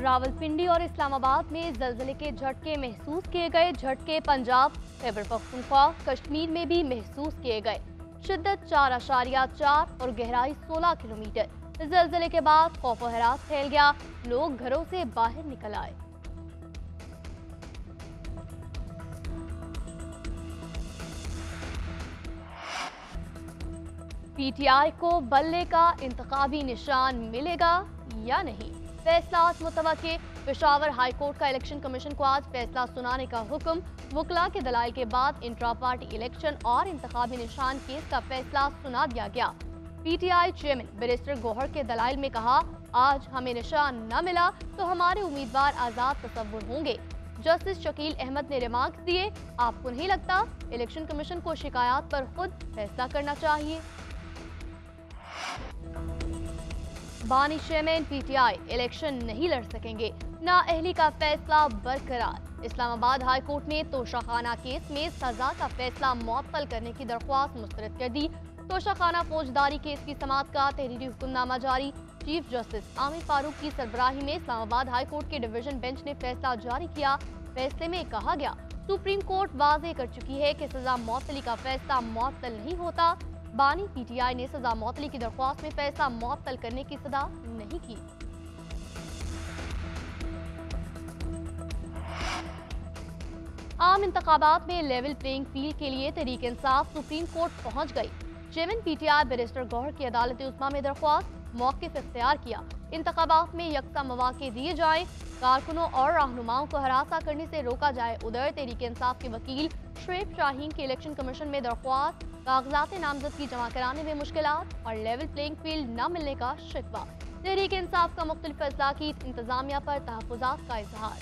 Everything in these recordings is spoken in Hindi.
रावलपिंडी और इस्लामाबाद में जलजले के झटके महसूस किए गए। झटके पंजाब, खैबर पख्तूनख्वा, कश्मीर में भी महसूस किए गए। शिद्दत 4.4 और गहराई 16 किलोमीटर। जलजले के बाद खौफ व हरास फैल गया। लोग घरों से बाहर निकल आए। पीटीआई को बल्ले का इंतखाबी निशान मिलेगा या नहीं, फैसला आज मुतवक्के। पेशावर हाई कोर्ट का इलेक्शन कमीशन को आज फैसला सुनाने का हुक्म। वकला के दलाइल के बाद इंट्रा पार्टी इलेक्शन और इंतखाबी निशान केस का फैसला सुना दिया गया। पीटीआई चेयरमैन बैरिस्टर गौहर के दलाइल में कहा, आज हमें निशान न मिला तो हमारे उम्मीदवार आजाद तस्वुर होंगे। जस्टिस शकील अहमद ने रिमार्क्स दिए, आपको नहीं लगता इलेक्शन कमीशन को शिकायत पर खुद फैसला करना चाहिए? बानी चेयरमैन पीटीआई इलेक्शन नहीं लड़ सकेंगे, नाअहली का फैसला बरकरार। इस्लामाबाद हाई कोर्ट ने तोशाखाना केस में सजा का फैसला मुअत्तल करने की दरख्वास्त मुस्तरद कर दी। तोशाखाना फौजदारी केस की समाअत का तहरीरी हुक्मनामा जारी। चीफ जस्टिस आमिर फारूक की सरबराही में इस्लामाबाद हाई कोर्ट के डिवीजन बेंच ने फैसला जारी किया। फैसले में कहा गया, सुप्रीम कोर्ट वाज़ेह कर चुकी है कि सजा मुअत्तली का फैसला मुअत्तल नहीं होता। बानी पीटीआई ने सजा मुअत्तली की दरख्वास्त में फैसला मुअत्तल करने की सदा नहीं की। आम इंतखाबात में लेवल प्लेइंग फील्ड के लिए तहरीक इंसाफ सुप्रीम कोर्ट पहुंच गई। चेयरमैन पीटीआई बैरिस्टर गौहर की अदालत उस्मा में दरख्वास्त मौक़िफ़ इख्तियार किया। इंतखाबात में यकसा मौक़े दिए जाएं, कारकुनों और रहनुमाओं को हरासा करने से रोका जाए। उधर तहरीक इंसाफ के वकील शुएब शाहीन की इलेक्शन कमीशन में दरख्वास्त, कागजात नामजदगी जमा कराने में मुश्किलात और लेवल प्लेइंग फील्ड न मिलने का शिकवा। तहरीक इंसाफ का मुख्तलिफ फैसला की इंतजामिया पर तहफ़्फ़ुज़ात का इजहार।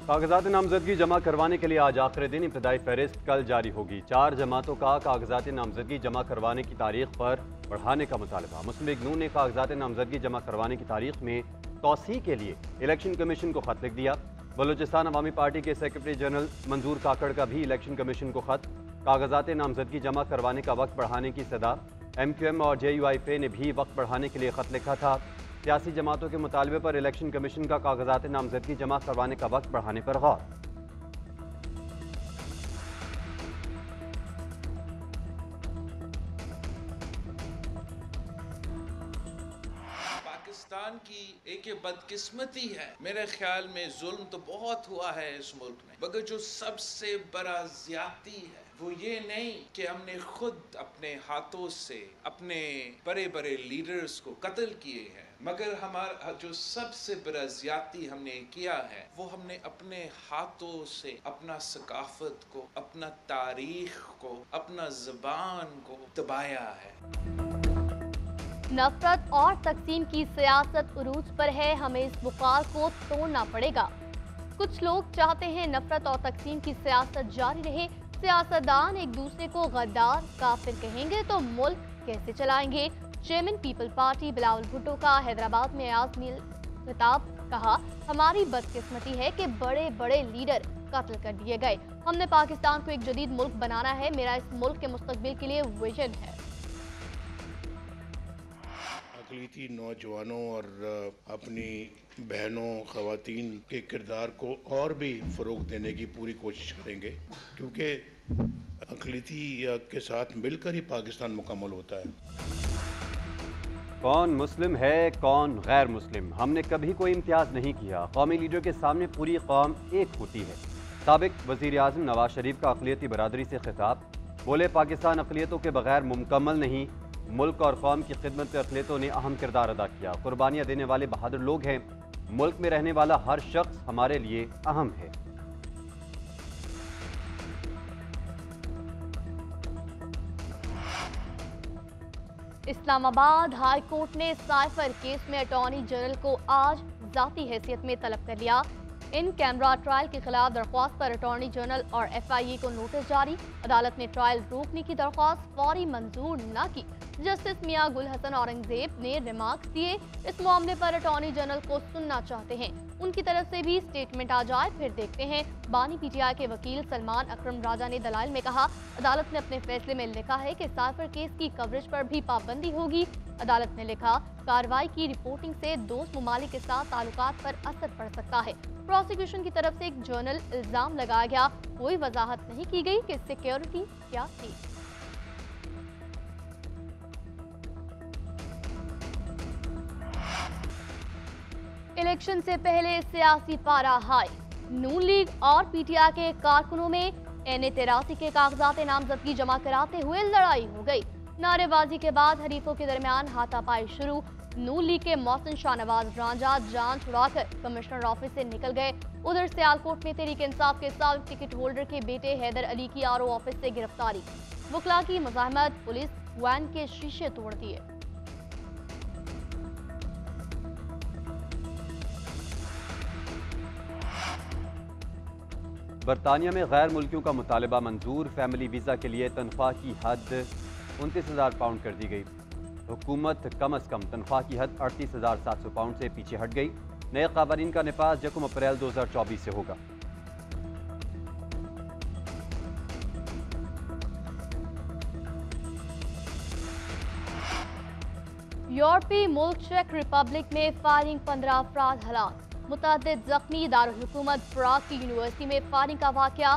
कागजात नामजदगी जमा करवाने के लिए आज आखिरी दिन। इब्तदाई फहरिस्त कल जारी होगी। 4 जमातों का कागजात नामजदगी जमा करवाने की तारीख पर बढ़ाने का मुतालबा। मुस्लिम लीग नून ने कागजात नामजदगी जमा करवाने की तारीख में तौसीह के लिए इलेक्शन कमीशन को खत लिख दिया। बलूचिस्तान अवामी पार्टी के सेक्रेटरी जनरल मंजूर काकड़ का भी इलेक्शन कमीशन को खत। कागजात नामजदगी जमा करवाने का वक्त बढ़ाने की सदा। MQM और JUIF ने भी वक्त बढ़ाने के लिए खत लिखा था। सियासी जमातों के मुतालबे पर इलेक्शन कमीशन का कागजात नामजदगी जमा करवाने का वक्त बढ़ाने पर गौर। पाकिस्तान की एक बदकिस्मती है, मेरे ख्याल में जुल्म तो बहुत हुआ है इस मुल्क में, मगर जो सबसे बड़ा ज्यादती है वो ये नहीं कि हमने खुद अपने हाथों से अपने बड़े बड़े लीडर्स को कत्ल किए हैं, मगर हमारा जो सबसे बड़ा ज्यादती हमने किया है वो हमने अपने हाथों से अपना सकाफत को, अपना तारीख को, अपना ज़बान को दबाया है। नफरत और तकसीम की सियासत उरूज पर है, हमें इस बुखार को तोड़ना पड़ेगा। कुछ लोग चाहते हैं नफरत और तकसीम की सियासत जारी रहे। सियासतदान एक दूसरे को गद्दार, काफिर कहेंगे तो मुल्क कैसे चलाएंगे? Chairman people party Bilawal Bhutto का हैदराबाद में आज़मील खिताब। कहा, हमारी बदकिस्मती है कि बड़े बड़े लीडर कत्ल कर दिए गए। हमने पाकिस्तान को एक जदीद मुल्क बनाना है। मेरा इस मुल्क के मुस्तकबिल के लिए विजन है। अक़लियती नौजवानों और अपनी बहनों ख़वातीन के किरदार को और भी फ़रोग़ देने की पूरी कोशिश करेंगे, क्योंकि अक़लियती के साथ मिलकर ही पाकिस्तान मुकम्मल होता है। कौन मुस्लिम है, कौन गैर मुस्लिम, हमने कभी कोई इम्तियाज़ नहीं किया। कौमी लीडर के सामने पूरी कौम एक होती है। साबिक़ वज़ीर आज़म नवाज शरीफ का अक़लियती बरादरी से खिताब। बोले, पाकिस्तान अक़लियतों के बगैर मुकम्मल नहीं। मुल्क और कौम की खिदमत में अक़लियतों ने अहम किरदार अदा किया। कुर्बानियाँ देने वाले बहादुर लोग हैं। मुल्क में रहने वाला हर शख्स हमारे लिए अहम है। इस्लामाबाद हाई कोर्ट ने साइफर केस में अटॉर्नी जनरल को आज जाती हैसियत में तलब कर लिया। इन कैमरा ट्रायल के खिलाफ दरख्वास्त पर अटॉर्नी जनरल और FIA को नोटिस जारी। अदालत ने ट्रायल रोकने की दरख्वास्त फौरी मंजूर न की। जस्टिस मियां गुल हसन औरंगजेब ने रिमार्क्स दिए, इस मामले पर अटॉर्नी जनरल को सुनना चाहते हैं। उनकी तरफ से भी स्टेटमेंट आ जाए, फिर देखते हैं। बानी पीटीआई के वकील सलमान अकरम राजा ने दलाइल में कहा, अदालत ने अपने फैसले में लिखा है कि साइफर केस की कवरेज पर भी पाबंदी होगी। अदालत ने लिखा, कार्रवाई की रिपोर्टिंग से दोस्त ममालिक के साथ ताल्लुकात पर असर पड़ सकता है। प्रोसिक्यूशन की तरफ से एक जर्नल इल्जाम लगाया गया, कोई वजाहत नहीं की गई कि सिक्योरिटी क्या थी। इलेक्शन से पहले सियासी पारा हाई, नून लीग और पीटीआई के कारकुनों में NA-83 के कागजात नामजदगी जमा कराते हुए लड़ाई हो गई। नारेबाजी के बाद हरीफों के दरमियान हाथापाई शुरू। नून लीग के मोहसिन शाहनवाज रांझा जान छुड़ाकर कमिश्नर ऑफिस से निकल गए। उधर सियालकोट में तहरीक इंसाफ के साबिक टिकट होल्डर के बेटे हैदर अली की RO ऑफिस से गिरफ्तारी। वकला की मज़ाहमत, पुलिस वैन के शीशे तोड़ दिए। बरतानिया में गैर मुल्कियों का मुतालबा मंजूर, फैमिली वीज़ा के लिए तनख्वाह की हद 29,000 पाउंड कर दी गई। हुकूमत कम अज़ कम तनख्वाह की हद 38,700 पाउंड से पीछे हट गई। नए क़वानीन का नफाज 1 अप्रैल 2024 से होगा। यूरोपीय मुल्क चेक रिपब्लिक में फायरिंग, 15 अफराद हलाक, मुतअद्दिद जख्मी। दारुल-हुकूमत प्राग की यूनिवर्सिटी में फायरिंग का वाकया,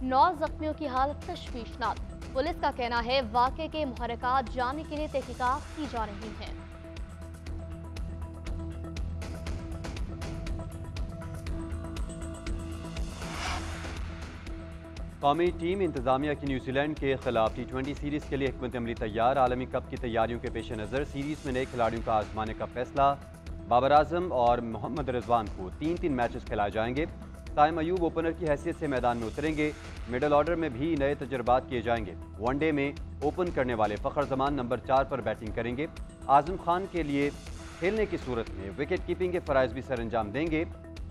9 जख्मियों की हालत तशवीशनाक। पुलिस का कहना है वाकये के मुहर्रिकात जानने के लिए तहकीकात की जा रही हैं। कौमी टीम इंतजामिया की न्यूजीलैंड के खिलाफ T20 सीरीज के लिए हिकमत अमली तैयार। आलमी कप की तैयारियों के पेश नज़र सीरीज में नए खिलाड़ियों का आजमाने का फैसला। बाबर आजम और मोहम्मद रिजवान को 3-3 मैचेस खिलाए जाएंगे। ताइम अयूब ओपनर की हैसियत से मैदान में उतरेंगे। मिडल ऑर्डर में भी नए तजर्बात किए जाएंगे। वनडे में ओपन करने वाले फ़खर जमान नंबर 4 पर बैटिंग करेंगे। आजम खान के लिए खेलने की सूरत में विकेट कीपिंग के फ़राइज़ भी सरअंजाम देंगे।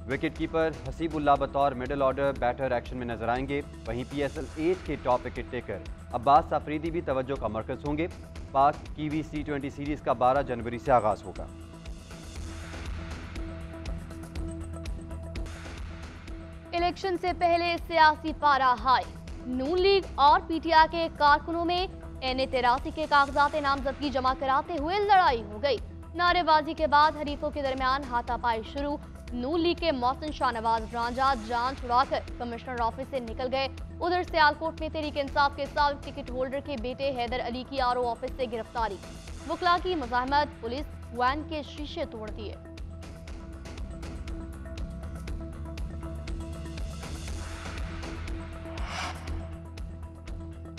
विकेट कीपर हसीबुल्लाह बतौर मिडल ऑर्डर बैटर एक्शन में नजर आएंगे। वहीं PSL 8 के top wicket taker Abbas Afridi भी तवज्जो का मरकज होंगे। पाक कीवी T20 सीरीज का 12 जनवरी से आगाज होगा। इलेक्शन से पहले सियासी पारा हाई, नून लीग और पीटीआई के कारकुनों में NA-83 के कागजात नामजदगी जमा कराते हुए लड़ाई हो गई। नारेबाजी के बाद हरीफों के दरमियान हाथापाई शुरू। नून लीग के मोहसिन शाहनवाज रांझा जान छुड़ाकर कमिश्नर ऑफिस से निकल गए। उधर सियालकोट में तहरीक इंसाफ के साबिक टिकट होल्डर के बेटे हैदर अली की RO ऑफिस से गिरफ्तारी। वकला की मज़ाहमत, पुलिस वैन के शीशे तोड़ दिए।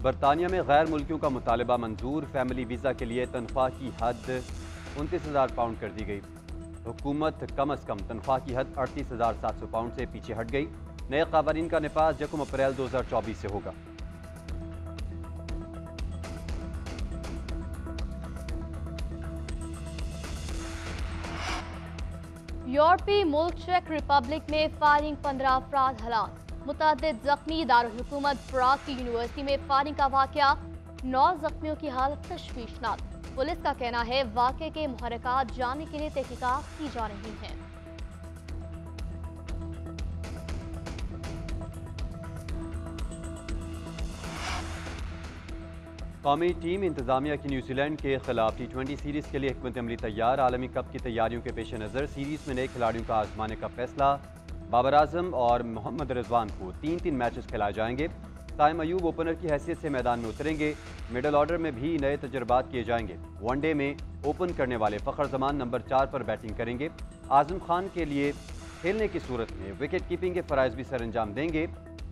बरतानिया में गैर मुल्कियों का मुतालबा मंजूर, फैमिली वीज़ा के लिए तनख्वाह की हद 29,000 पाउंड कर दी गई। हुकूमत कम अज़ कम तनख्वाह की हद 38,700 पाउंड से पीछे हट गई। नए क़वानीन का नफाज 1 अप्रैल 2024 से होगा। यूरोपीय मुल्क चेक रिपब्लिक में फायरिंग, 15 अफराद हलाक, मुतअद्दिद जख्मी। दारुल-हुकूमत प्राग की यूनिवर्सिटी में फायरिंग का वाकया, 9 जख्मियों की हालत तशवीशनाक। पुलिस का कहना है वाकये के मुहर्रिकात जानने के लिए तहकीकात की जा रही हैं। कौमी टीम इंतजामिया की न्यूजीलैंड के खिलाफ T20 सीरीज के लिए हिकमत अमली तैयार। आलमी कप की तैयारियों के पेश नज़र सीरीज में नए खिलाड़ियों का आजमाने का फैसला। बाबर आजम और मोहम्मद रिजवान को 3-3 मैचेस खिलाए जाएंगे। ताइम अयूब ओपनर की हैसियत से मैदान में उतरेंगे। मिडल ऑर्डर में भी नए तजर्बात किए जाएंगे। वनडे में ओपन करने वाले फ़खर जमान नंबर 4 पर बैटिंग करेंगे। आजम खान के लिए खेलने की सूरत में विकेट कीपिंग के फ़राइज़ भी सरअंजाम देंगे।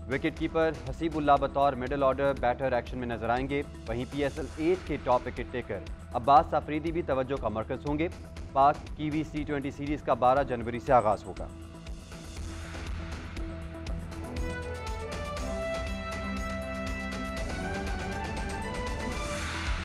विकेट कीपर हसीबुल्लाह बतौर मिडल ऑर्डर बैटर एक्शन में नजर आएंगे। वहीं PSL 8 के top wicket taker Abbas Afridi भी तवज्जो का मरकज होंगे। पाक कीवी T20 सीरीज का 12 जनवरी से आगाज होगा।